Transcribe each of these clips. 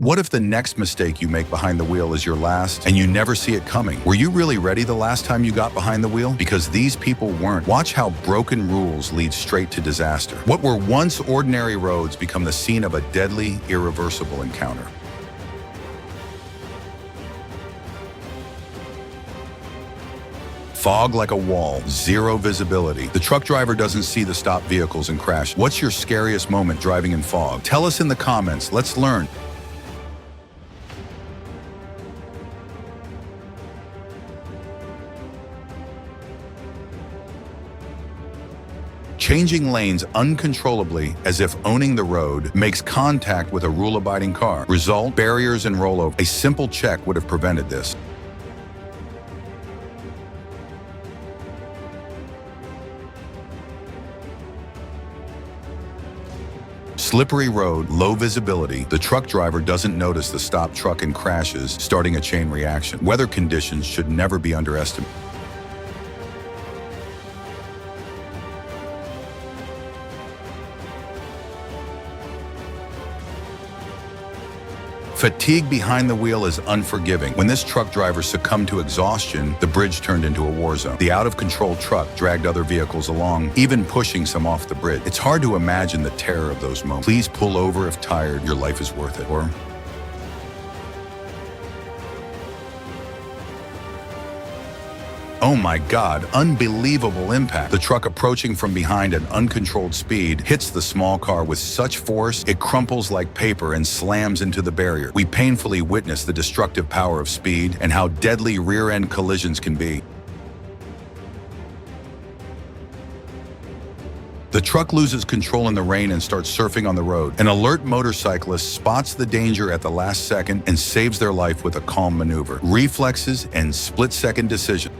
What if the next mistake you make behind the wheel is your last and you never see it coming? Were you really ready the last time you got behind the wheel? Because these people weren't. Watch how broken rules lead straight to disaster. What were once ordinary roads become the scene of a deadly, irreversible encounter. Fog like a wall, zero visibility. The truck driver doesn't see the stopped vehicles and crash. What's your scariest moment driving in fog? Tell us in the comments. Let's learn. Changing lanes uncontrollably as if owning the road makes contact with a rule-abiding car. Result, barriers and rollover. A simple check would have prevented this. Slippery road, low visibility. The truck driver doesn't notice the stopped truck and crashes, starting a chain reaction. Weather conditions should never be underestimated. Fatigue behind the wheel is unforgiving. When this truck driver succumbed to exhaustion, the bridge turned into a war zone. The out-of-control truck dragged other vehicles along, even pushing some off the bridge. It's hard to imagine the terror of those moments. Please pull over if tired. Your life is worth it. Or oh my God, unbelievable impact. The truck approaching from behind at uncontrolled speed hits the small car with such force, it crumples like paper and slams into the barrier. We painfully witness the destructive power of speed and how deadly rear-end collisions can be. The truck loses control in the rain and starts surfing on the road. An alert motorcyclist spots the danger at the last second and saves their life with a calm maneuver, reflexes, and split-second decision.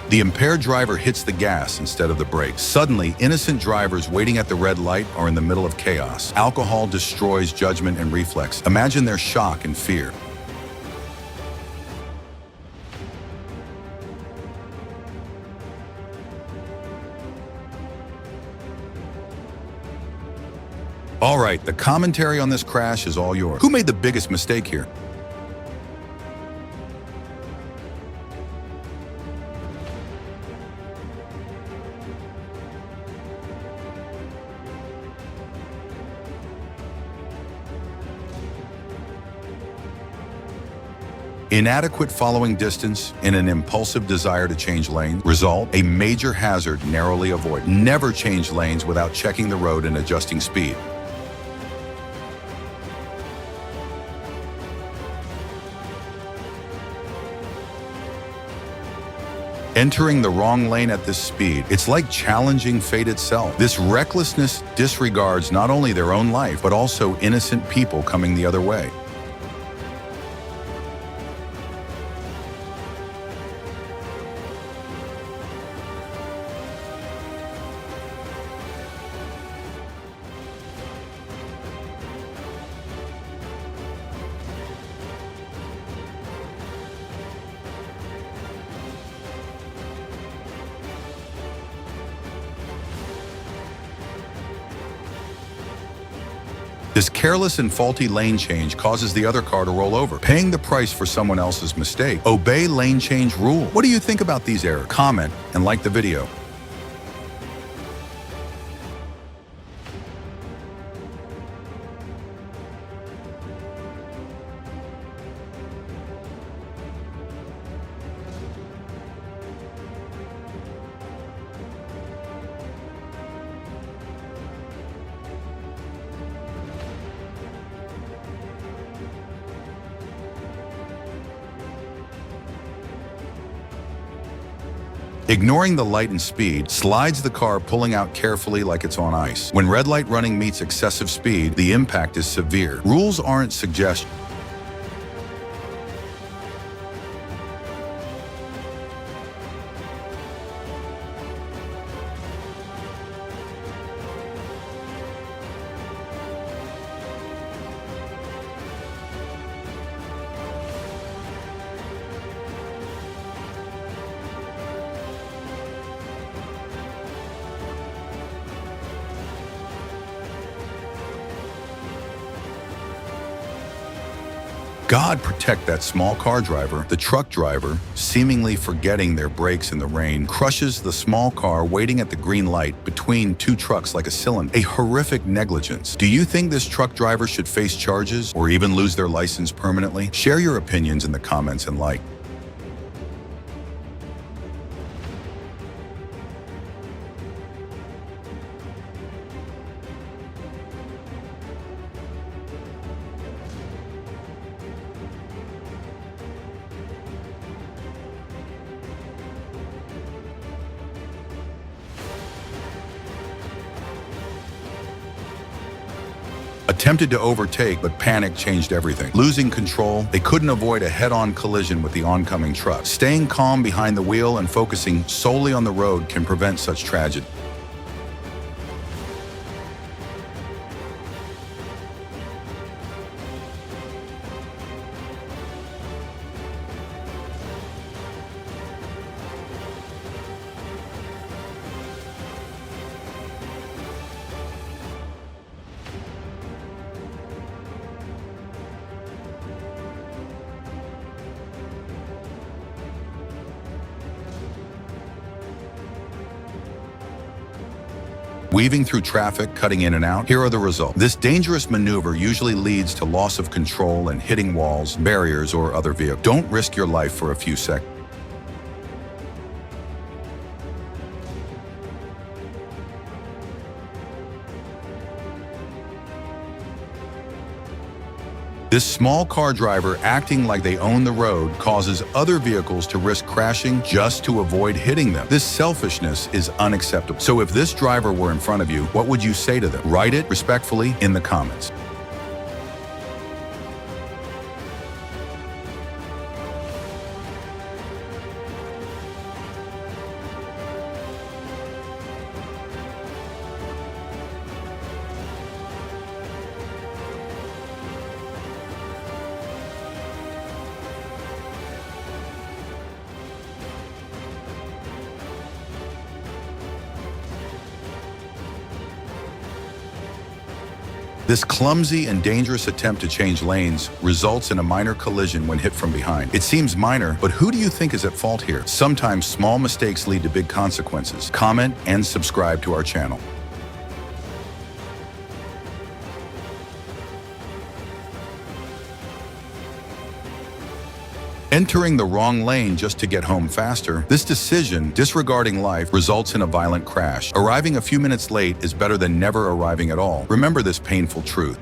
The impaired driver hits the gas instead of the brakes. Suddenly, innocent drivers waiting at the red light are in the middle of chaos. Alcohol destroys judgment and reflex. Imagine their shock and fear. All right, the commentary on this crash is all yours. Who made the biggest mistake here? Inadequate following distance in an impulsive desire to change lanes. Result, a major hazard narrowly avoided. Never change lanes without checking the road and adjusting speed. Entering the wrong lane at this speed, it's like challenging fate itself. This recklessness disregards not only their own life, but also innocent people coming the other way. This careless and faulty lane change causes the other car to roll over, paying the price for someone else's mistake. Obey lane change rule. What do you think about these errors? Comment and like the video. Ignoring the light and speed slides the car pulling out carefully like it's on ice. When red light running meets excessive speed, the impact is severe. Rules aren't suggestions. God protect that small car driver. The truck driver, seemingly forgetting their brakes in the rain, crushes the small car waiting at the green light between two trucks like a cylinder. A horrific negligence. Do you think this truck driver should face charges or even lose their license permanently? Share your opinions in the comments and like. Attempted to overtake, but panic changed everything. Losing control, they couldn't avoid a head-on collision with the oncoming truck. Staying calm behind the wheel and focusing solely on the road can prevent such tragedy. Weaving through traffic, cutting in and out, here are the results. This dangerous maneuver usually leads to loss of control and hitting walls, barriers, or other vehicles. Don't risk your life for a few seconds. This small car driver acting like they own the road causes other vehicles to risk crashing just to avoid hitting them. This selfishness is unacceptable. So if this driver were in front of you, what would you say to them? Write it respectfully in the comments. This clumsy and dangerous attempt to change lanes results in a minor collision when hit from behind. It seems minor, but who do you think is at fault here? Sometimes small mistakes lead to big consequences. Comment and subscribe to our channel. Entering the wrong lane just to get home faster, this decision, disregarding life, results in a violent crash. Arriving a few minutes late is better than never arriving at all. Remember this painful truth.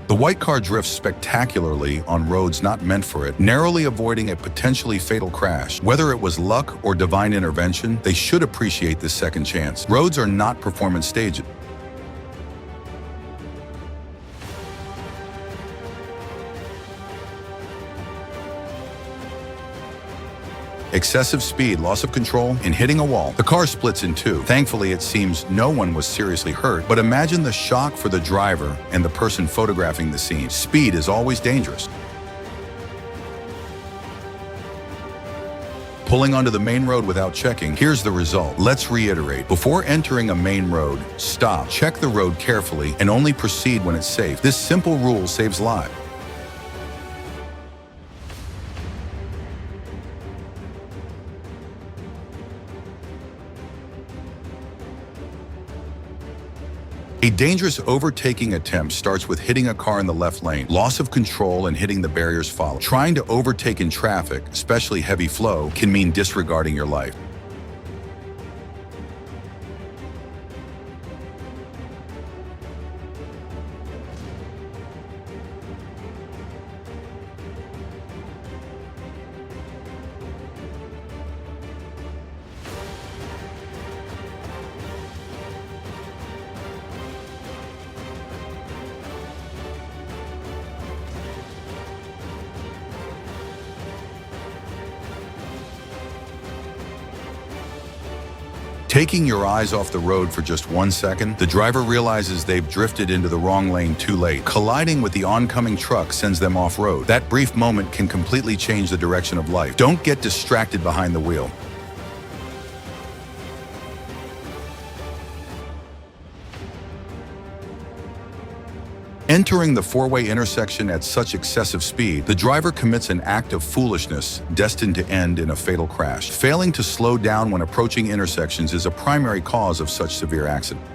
The white car drifts spectacularly on roads not meant for it, narrowly avoiding a potentially fatal crash. Whether it was luck or divine intervention, they should appreciate this second chance. Roads are not performance stages. Excessive speed, loss of control, and hitting a wall. The car splits in two. Thankfully, it seems no one was seriously hurt, but imagine the shock for the driver and the person photographing the scene. Speed is always dangerous. Pulling onto the main road without checking, here's the result. Let's reiterate. Before entering a main road, stop, check the road carefully, and only proceed when it's safe. This simple rule saves lives. A dangerous overtaking attempt starts with hitting a car in the left lane. Loss of control and hitting the barriers follow. Trying to overtake in traffic, especially heavy flow, can mean disregarding your life. Taking your eyes off the road for just 1 second, the driver realizes they've drifted into the wrong lane too late. Colliding with the oncoming truck sends them off-road. That brief moment can completely change the direction of life. Don't get distracted behind the wheel. Entering the four-way intersection at such excessive speed, the driver commits an act of foolishness destined to end in a fatal crash. Failing to slow down when approaching intersections is a primary cause of such severe accident.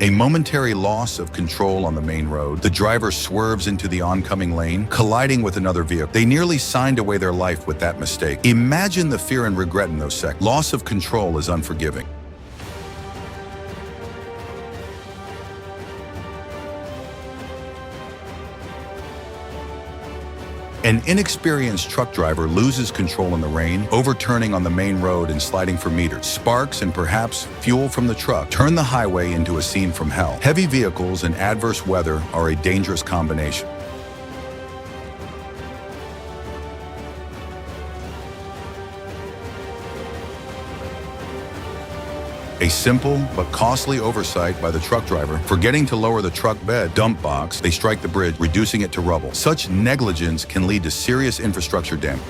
A momentary loss of control on the main road, the driver swerves into the oncoming lane, colliding with another vehicle. They nearly signed away their life with that mistake. Imagine the fear and regret in those seconds. Loss of control is unforgiving. An inexperienced truck driver loses control in the rain, overturning on the main road and sliding for meters. Sparks and perhaps fuel from the truck turn the highway into a scene from hell. Heavy vehicles and adverse weather are a dangerous combination. A simple but costly oversight by the truck driver, forgetting to lower the truck bed dump box, they strike the bridge, reducing it to rubble. Such negligence can lead to serious infrastructure damage.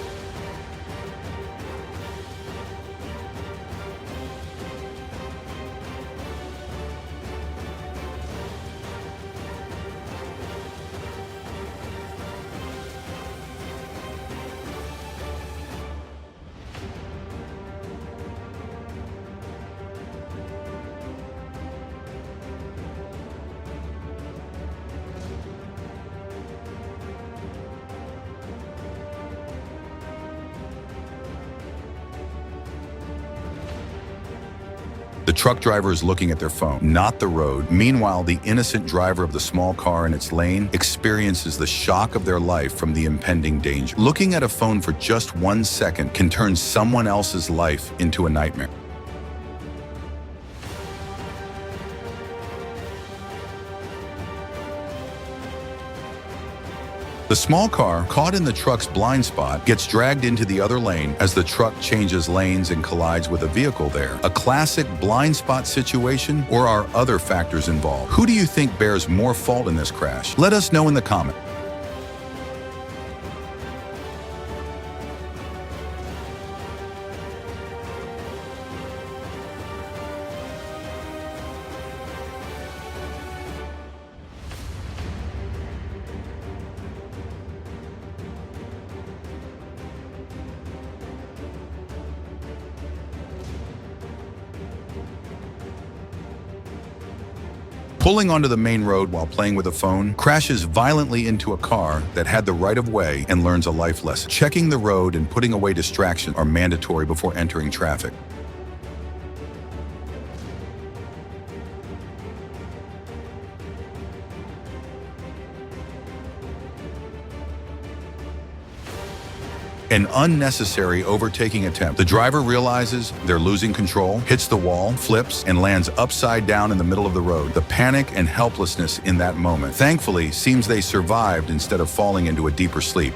The truck driver is looking at their phone, not the road. Meanwhile, the innocent driver of the small car in its lane experiences the shock of their life from the impending danger. Looking at a phone for just 1 second can turn someone else's life into a nightmare. The small car, caught in the truck's blind spot, gets dragged into the other lane as the truck changes lanes and collides with a vehicle there. A classic blind spot situation, or are other factors involved? Who do you think bears more fault in this crash? Let us know in the comments. Pulling onto the main road while playing with a phone, crashes violently into a car that had the right of way and learns a life lesson. Checking the road and putting away distractions are mandatory before entering traffic. An unnecessary overtaking attempt. The driver realizes they're losing control, hits the wall, flips, and lands upside down in the middle of the road. The panic and helplessness in that moment, thankfully, seems they survived instead of falling into a deeper sleep.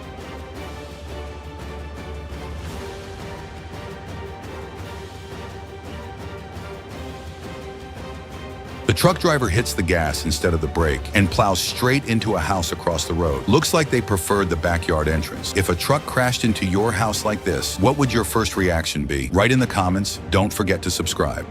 The truck driver hits the gas instead of the brake and plows straight into a house across the road. Looks like they preferred the backyard entrance. If a truck crashed into your house like this, what would your first reaction be? Write in the comments. Don't forget to subscribe.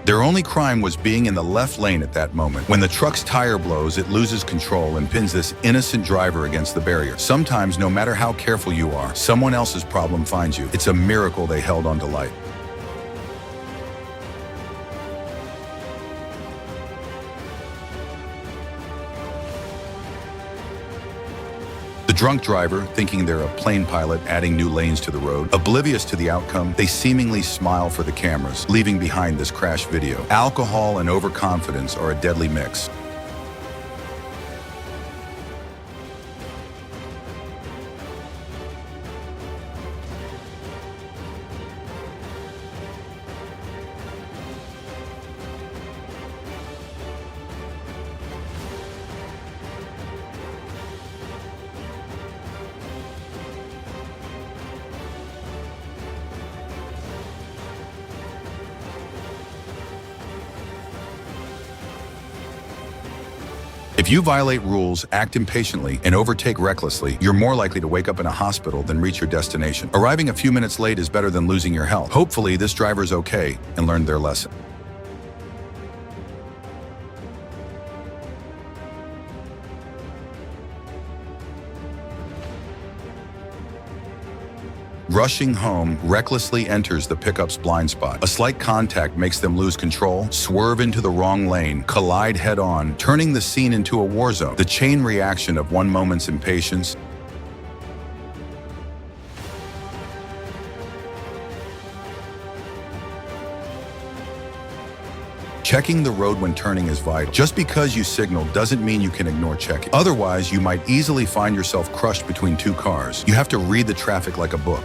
Their only crime was being in the left lane at that moment. When the truck's tire blows, it loses control and pins this innocent driver against the barrier. Sometimes, no matter how careful you are, someone else's problem finds you. It's a miracle they held on to life. The drunk driver, thinking they're a plane pilot adding new lanes to the road, oblivious to the outcome, they seemingly smile for the cameras, leaving behind this crash video. Alcohol and overconfidence are a deadly mix. If you violate rules, act impatiently, and overtake recklessly, you're more likely to wake up in a hospital than reach your destination. Arriving a few minutes late is better than losing your health. Hopefully, this driver's okay and learned their lesson. Rushing home recklessly enters the pickup's blind spot. A slight contact makes them lose control, swerve into the wrong lane, collide head-on, turning the scene into a war zone. The chain reaction of one moment's impatience Checking the road when turning is vital. Just because you signal doesn't mean you can ignore checking. Otherwise, you might easily find yourself crushed between two cars. You have to read the traffic like a book.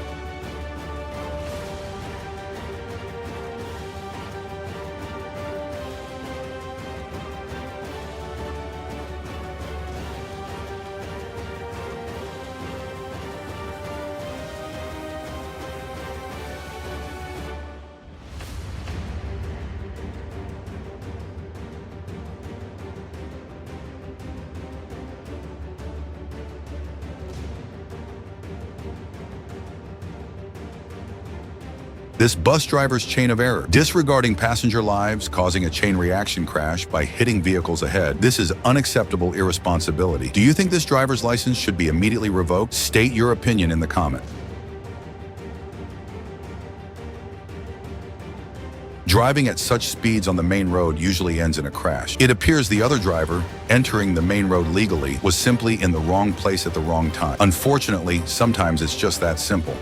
This bus driver's chain of error, disregarding passenger lives, causing a chain reaction crash by hitting vehicles ahead. This is unacceptable irresponsibility. Do you think this driver's license should be immediately revoked? State your opinion in the comment. Driving at such speeds on the main road usually ends in a crash. It appears the other driver, entering the main road legally, was simply in the wrong place at the wrong time. Unfortunately, sometimes it's just that simple.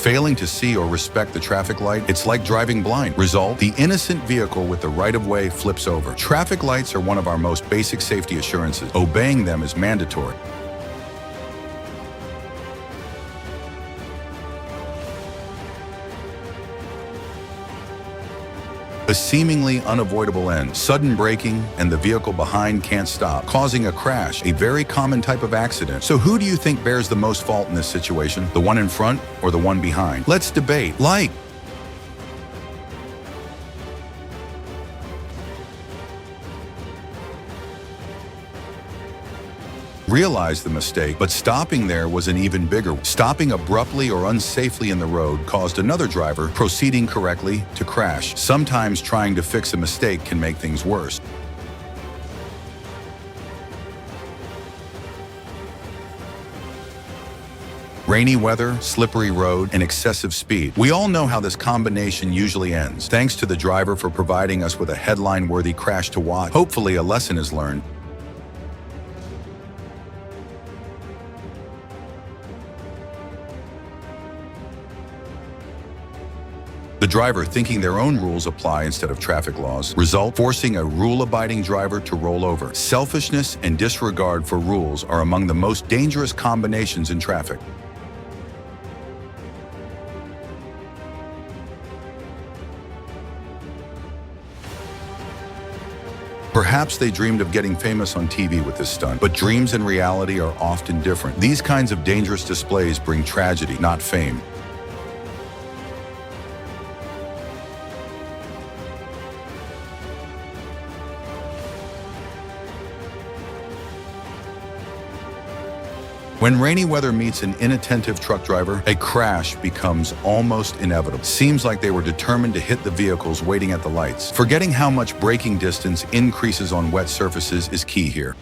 Failing to see or respect the traffic light, it's like driving blind. Result, the innocent vehicle with the right-of-way flips over. Traffic lights are one of our most basic safety assurances. Obeying them is mandatory. A seemingly unavoidable end, sudden braking, and the vehicle behind can't stop, causing a crash, a very common type of accident. So who do you think bears the most fault in this situation? The one in front or the one behind? Let's debate. Realized the mistake, but stopping there was an even bigger one. Stopping abruptly or unsafely in the road caused another driver, proceeding correctly, to crash. Sometimes trying to fix a mistake can make things worse. Rainy weather, slippery road, and excessive speed. We all know how this combination usually ends. Thanks to the driver for providing us with a headline-worthy crash to watch. Hopefully a lesson is learned. The driver thinking their own rules apply instead of traffic laws. Result, forcing a rule-abiding driver to roll over. Selfishness and disregard for rules are among the most dangerous combinations in traffic. Perhaps they dreamed of getting famous on TV with this stunt, but dreams and reality are often different. These kinds of dangerous displays bring tragedy, not fame. When rainy weather meets an inattentive truck driver, a crash becomes almost inevitable. Seems like they were determined to hit the vehicles waiting at the lights. Forgetting how much braking distance increases on wet surfaces is key here.